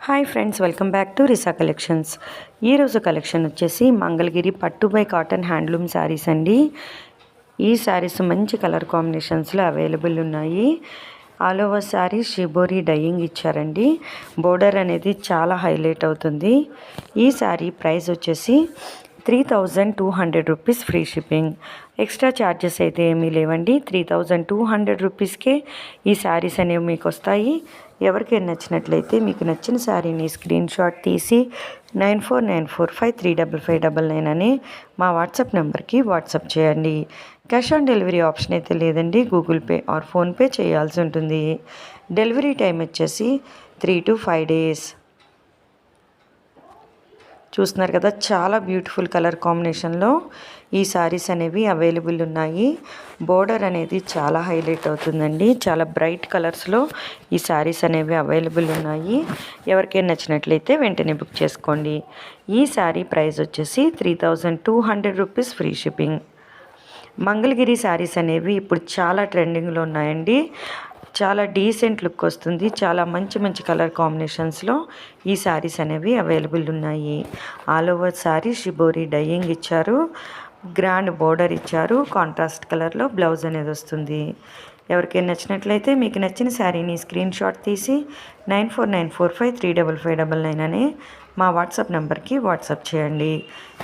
Hi friends, welcome back to Risa collections. ఈరోజు collection వచ్చేసి మంగళగిరి పట్టు బై కాటన్ హ్యాండ్లూమ్ శారీస్ అండి. ఈ శారీస్ మంచి కలర్ కాంబినేషన్స్లో అవైలబుల్ ఉన్నాయి. All over sari shibori dyeing ఇచ్చారండి. బోర్డర్ అనేది చాలా హైలైట్ అవుతుంది. ఈ శారీ ప్రైస్ వచ్చేసి 3200 rupees, free shipping. Extra charges అయితే ఏమీ లేవండి. 3200 రూపీస్కే ఈ శారీస్ అనేవి మీకు వస్తాయి. ఎవరికైనా నచ్చినట్లయితే మీకు నచ్చిన శారీని స్క్రీన్ షాట్ తీసి 9494535599 అనే మా వాట్సాప్ నెంబర్కి వాట్సాప్ చేయండి. క్యాష్ ఆన్ డెలివరీ ఆప్షన్ అయితే లేదండి. గూగుల్ పే ఆర్ ఫోన్పే చేయాల్సి ఉంటుంది. డెలివరీ టైం వచ్చేసి 3 to 5 days. చూస్తున్నారు కదా, చాలా బ్యూటిఫుల్ కలర్ కాంబినేషన్లో ఈ శారీస్ అనేవి అవైలబుల్ ఉన్నాయి. బోర్డర్ అనేది చాలా హైలైట్ అవుతుందండి. చాలా బ్రైట్ కలర్స్లో ఈ శారీస్ అనేవి అవైలబుల్ ఉన్నాయి. ఎవరికైనా నచ్చినట్లయితే వెంటనే బుక్ చేసుకోండి. ఈ శారీ ప్రైస్ వచ్చేసి 3200 rupees, free shipping. Mangalagiri saris అనేవి ఇప్పుడు చాలా ట్రెండింగ్లో ఉన్నాయండి. చాలా డీసెంట్ లుక్ వస్తుంది. చాలా మంచి మంచి కలర్ కాంబినేషన్స్లో ఈ శారీస్ అనేవి అవైలబుల్ ఉన్నాయి. All over sari shibori dyeing ఇచ్చారు. గ్రాండ్ బోర్డర్ ఇచ్చారు. కాంట్రాస్ట్ కలర్లో బ్లౌజ్ అనేది వస్తుంది. ఎవరికైనా నచ్చినట్లయితే మీకు నచ్చిన శారీని స్క్రీన్ షాట్ తీసి 9494535599 అనే మా వాట్సాప్ నెంబర్కి వాట్సాప్ చేయండి.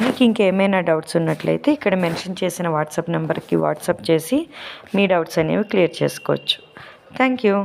మీకు ఇంకేమైనా డౌట్స్ ఉన్నట్లయితే ఇక్కడ మెన్షన్ చేసిన వాట్సాప్ నెంబర్కి వాట్సాప్ చేసి మీ డౌట్స్ అనేవి క్లియర్ చేసుకోవచ్చు. Thank you.